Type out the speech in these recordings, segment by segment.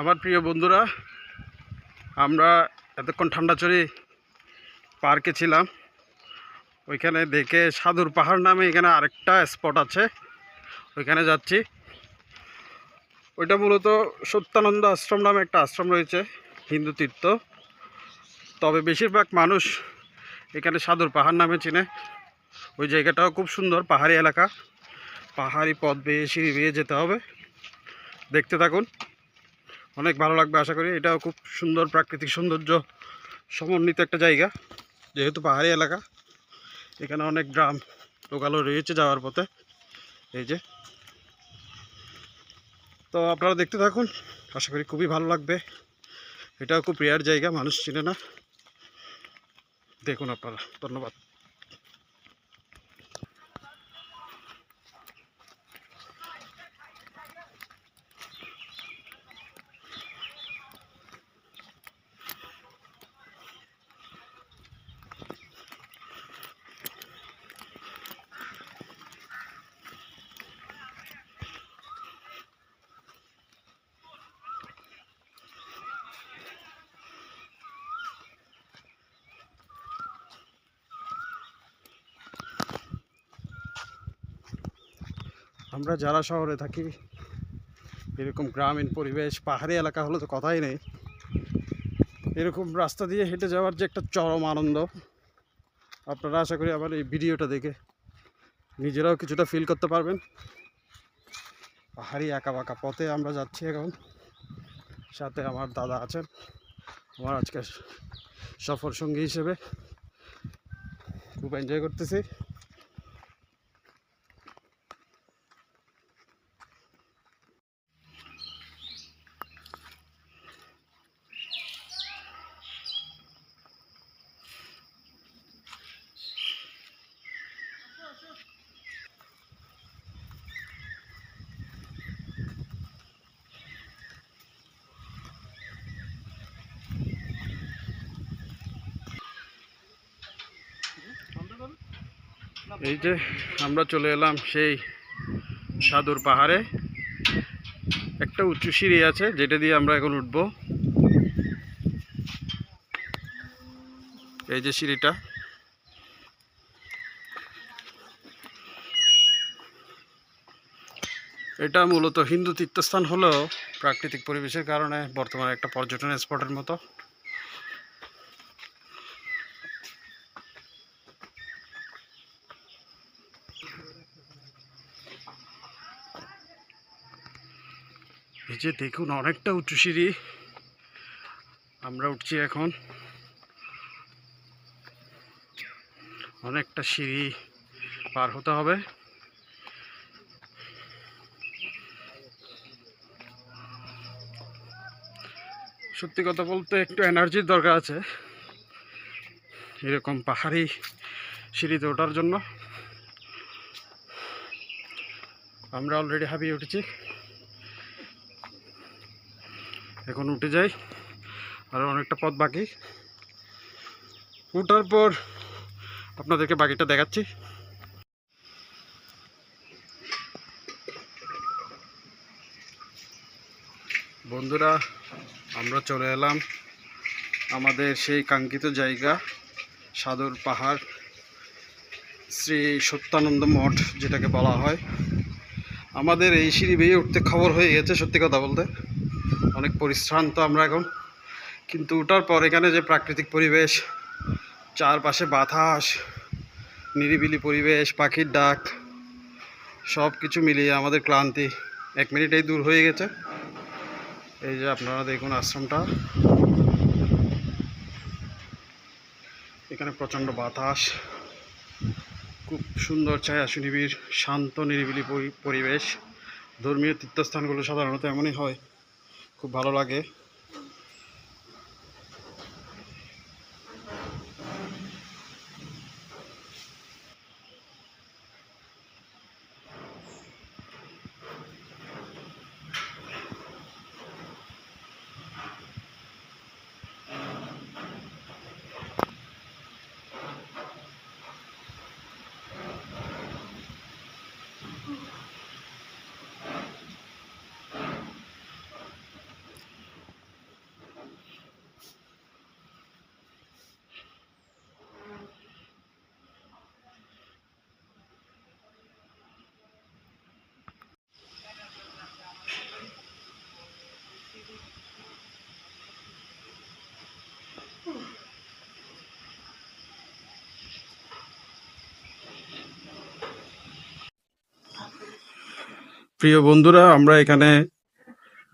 আমার প্রিয় বন্ধুরা, আমরা এতক্ষণ ঠান্ডাচড়ি পার্কে ছিলাম। ওইখানে দেখে সাধুর পাহাড় নামে এখানে আরেকটা স্পট আছে, ওইখানে যাচ্ছি। ওইটা মূলত সত্যানন্দ আশ্রম নামে একটা আশ্রম রয়েছে, হিন্দু তীর্থ। তবে বেশিরভাগ মানুষ এখানে সাধুর পাহাড় নামে চিনে। ওই জায়গাটাও খুব সুন্দর, পাহাড়ি এলাকা, পাহাড়ি পথ বেয়ে সিঁড়ি বেয়ে যেতে হবে। দেখতে থাকুন, অনেক ভালো লাগবে আশা করি। এটাও খুব সুন্দর প্রাকৃতিক সৌন্দর্য সমন্বিত একটা জায়গা, যেহেতু পাহাড়ি এলাকা। এখানে অনেক গ্রাম লোকালও রয়েছে যাওয়ার পথে। এই যে, তো আপনারা দেখতে থাকুন, আশা করি খুবই ভালো লাগবে। এটাও খুব রেয়ার জায়গা, মানুষ চিনে না। দেখুন আপনারা। ধন্যবাদ। আমরা যারা শহরে থাকি, এরকম গ্রামীণ পরিবেশ, পাহাড়ি এলাকা হলে তো কথাই নেই। এরকম রাস্তা দিয়ে হেঁটে যাওয়ার যে একটা চরম আনন্দ, আপনারা আশা করি আমার এই ভিডিওটা দেখে নিজেরাও কিছুটা ফিল করতে পারবেন। পাহাড়ি আঁকা বাঁকা পথে আমরা যাচ্ছি এখন। সাথে আমার দাদা আছেন, আমার আজকে সফর সঙ্গী হিসেবে। খুব এনজয় করতেছি। এই যে আমরা চলে এলাম সেই সাধুর পাহাড়ে। একটা উঁচু সিঁড়ি আছে, যেটা দিয়ে আমরা এখন উঠব। এই যে সিঁড়িটা, এটা মূলত হিন্দু তীর্থস্থান হলেও প্রাকৃতিক পরিবেশের কারণে বর্তমানে একটা পর্যটন স্পটের মতো। এই যে দেখুন, অনেকটা উঁচু সিঁড়ি, আমরা উঠছি এখন। অনেকটা সিঁড়ি পার হতে হবে। সত্যি কথা বলতে একটু এনার্জির দরকার আছে এরকম পাহাড়ি সিঁড়িতে ওঠার জন্য। আমরা অলরেডি হাঁপিয়ে উঠেছি, এখন উঠে যাই। আর অনেকটা পথ বাকি। উঠার পর আপনাদেরকে বাকিটা দেখাচ্ছি। বন্ধুরা, আমরা চলে এলাম আমাদের সেই কাঙ্ক্ষিত জায়গা, সাধুর পাহাড়, শ্রী সত্যানন্দ মঠ যেটাকে বলা হয়। আমাদের এই সিঁড়ি বেয়ে উঠতে খবর হয়ে গেছে, সত্যি কথা বলতে অনেক পরিশ্রান্ত আমরা এখন। কিন্তু ওঠার পর এখানে যে প্রাকৃতিক পরিবেশ, চারপাশে বাতাস, নিরিবিলি পরিবেশ, পাখির ডাক, সব কিছু মিলিয়ে আমাদের ক্লান্তি 1 মিনিটেই দূর হয়ে গেছে। এই যে আপনারা দেখুন আশ্রমটা, এখানে প্রচণ্ড বাতাস, খুব সুন্দর ছায়া সুনিবিড় শান্ত নিরিবিলি পরিবেশ। ধর্মীয় তীর্থস্থানগুলো সাধারণত এমনই হয়, খুব ভালো লাগে। প্রিয় বন্ধুরা, আমরা এখানে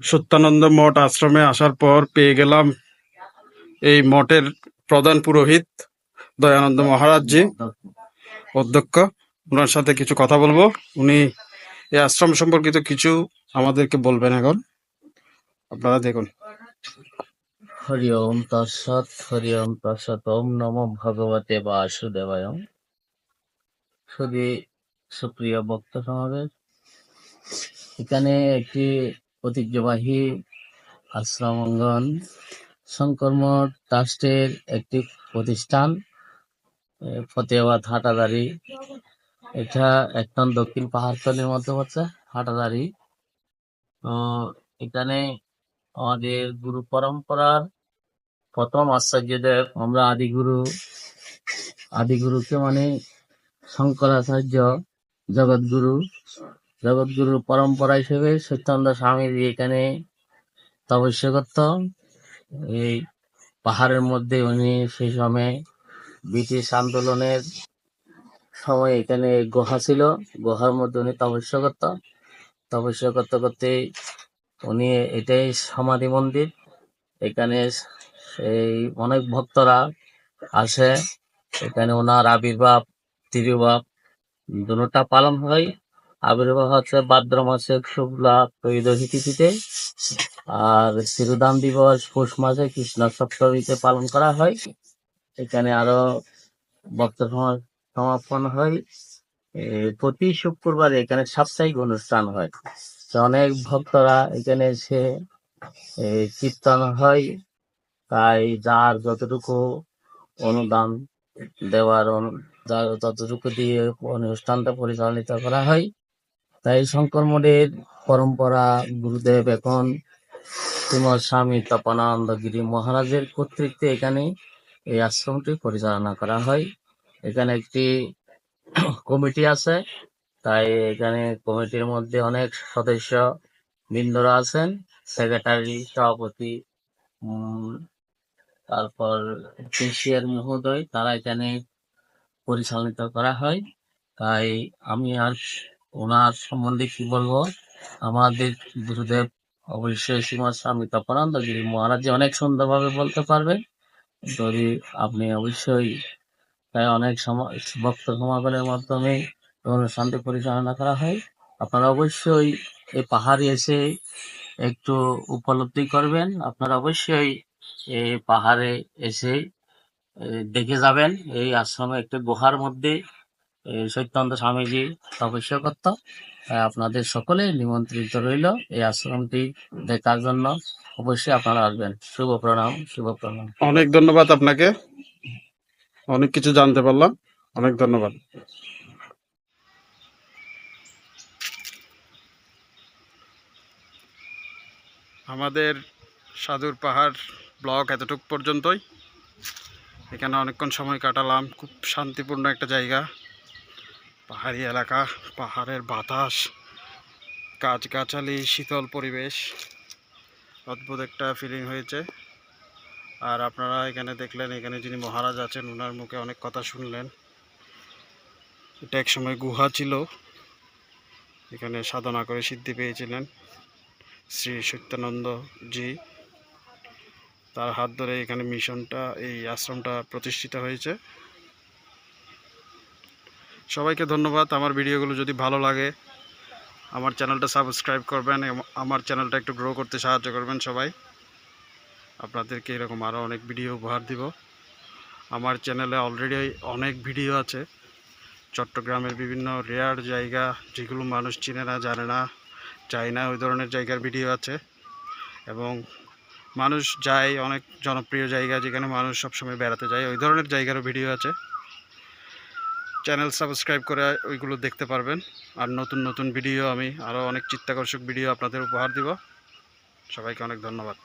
সত্যানন্দ মঠ আশ্রমে আসার পর পেয়ে গেলাম এই মঠের প্রধান পুরোহিত দয়ানন্দ মহারাজজি, অধ্যক্ষ। ওনার সাথে কিছু কথা বলবো। উনি এই আশ্রম সম্পর্কিত কিছু আমাদেরকে বলবেন। এখন আপনারা দেখুন। হরি ওম তৎসৎ, হরি ওম তৎসৎ, ওম নমো ভগবতে বাসুদেবায়। সুপ্রিয় ভক্ত সমাবেশ, এখানে একটি ঐতিহ্যবাহী আশ্রম অঙ্গন শঙ্কর মঠ ট্রাস্টের একটি প্রতিষ্ঠান, ফতেহাবাদ হাটাদারি। এটা একদম দক্ষিণ পাহাড়তলির মধ্যে হচ্ছে হাটাদারি। তো এখানে আমাদের গুরু পরম্পরার প্রথম আচার্যদেব, আমরা আদিগুরুকে মানে শঙ্করাচার্য জগৎগুরুর পরম্পরা হিসেবে সত্যানন্দ স্বামীজি এখানে তপস্যা করত। এই পাহাড়ের মধ্যে উনি সেই সময় ব্রিটিশ আন্দোলনের সময় এখানে গুহা ছিল, গুহার মধ্যে উনি তপস্যা করতে করতে উনি এটাই সমাধি মন্দির। এখানে এই অনেক ভক্তরা আসে। এখানে ওনার আবির্ভাব তিরুভাব দুটোটা পালন হয়। আবির্ভাব হচ্ছে ভাদ্র মাসের শুক্লা ত্রয়োদশী তিথিতে, আর তিরুধাম দিবস পৌষ মাসে কৃষ্ণ সপ্তমীতে পালন করা হয়। এখানে আরো ভক্ত সমাপন হয়। প্রতি শুক্রবার এখানে সাপ্তাহিক অনুষ্ঠান হয়। তো অনেক ভক্তরা এখানে এসে কীর্তন হয়। তাই যার যতটুকু অনুদান দেওয়ার যার ততটুকু দিয়ে অনুষ্ঠানটা পরিচালিত করা হয়। তাই শঙ্কর মঠের পরম্পরা গুরুদেব এখন শ্রীমৎ স্বামী তপনানন্দ গিরি মহারাজের কর্তৃত্বে এখানে এই আশ্রমটি পরিচালনা করা হয়। এখানে একটি কমিটি আছে, তাই এখানে কমিটির মধ্যে অনেক সদস্য বৃন্দরা আছেন, সেক্রেটারি, সভাপতি, তারপর কেশিয়ার মহোদয়, তারা এখানে পরিচালিত করা হয়। তাই আমি আর ওনার সম্বন্ধে কি বলবো। আমাদের গুরুদেব অবশ্যই শ্রীমৎ স্বামী তপনানন্দ গিরি মহারাজ অনেক সুন্দরভাবে বলতে পারবেন। যদি আপনি অবশ্যই, তাই অনেক ভক্ত সমাগমের মাধ্যমে অনুষ্ঠানটি পরিচালনা করা হয়। আপনারা অবশ্যই এই পাহাড়ে এসে একটু উপলব্ধি করবেন। আপনারা অবশ্যই এই পাহাড়ে এসে দেখে যাবেন। এই আশ্রমে একটি গুহার মধ্যে সত্যানন্দ স্বামীজি তপস্যা করত। আপনাদের সকলে নিমন্ত্রিত রইল এই আশ্রমটি দেখার জন্য। অবশ্যই আপনারা আসবেন। শুভ প্রণাম, শুভ প্রণাম। অনেক ধন্যবাদ আপনাকে, অনেক কিছু জানতে পারলাম। অনেক ধন্যবাদ। আমাদের সাধুর পাহাড় ব্লগ এতটুকু পর্যন্তই। এখানে অনেকক্ষণ সময় কাটালাম। খুব শান্তিপূর্ণ একটা জায়গা, পাহাড়ি এলাকা, পাহাড়ের বাতাস, গাছগাছালি, শীতল পরিবেশ, অদ্ভুত একটা ফিলিং হয়েছে। আর আপনারা এখানে দেখলেন, এখানে যিনি মহারাজ আছেন ওনার মুখে অনেক কথা শুনলেন। এটা এক সময় গুহা ছিল, এখানে সাধনা করে সিদ্ধি পেয়েছিলেন শ্রী সত্যানন্দজি। তার হাত ধরে এখানে মিশনটা, এই আশ্রমটা প্রতিষ্ঠিত হয়েছে। সবাইকে ধন্যবাদ। আমার ভিডিওগুলো যদি ভালো লাগে আমার চ্যানেলটা সাবস্ক্রাইব করবেন, আমার চ্যানেলটা একটু গ্রো করতে সাহায্য করবেন সবাই। আপনাদেরকে এরকম আরও অনেক ভিডিও উপহার দিব। আমার চ্যানেলে অলরেডি অনেক ভিডিও আছে চট্টগ্রামের বিভিন্ন রেয়ার জায়গা, যেগুলো মানুষ চিনে না, জানে না, চায় না, ওই ধরনের জায়গার ভিডিও আছে। এবং মানুষ যায় অনেক জনপ্রিয় জায়গা, যেখানে মানুষ সবসময় বেড়াতে যায়, ওই ধরনের জায়গারও ভিডিও আছে। চ্যানেল সাবস্ক্রাইব করে ওইগুলো দেখতে পারবেন। আর নতুন নতুন ভিডিও, আমি আরও অনেক চিত্তাকর্ষক ভিডিও আপনাদের উপহার দিব। সবাইকে অনেক ধন্যবাদ।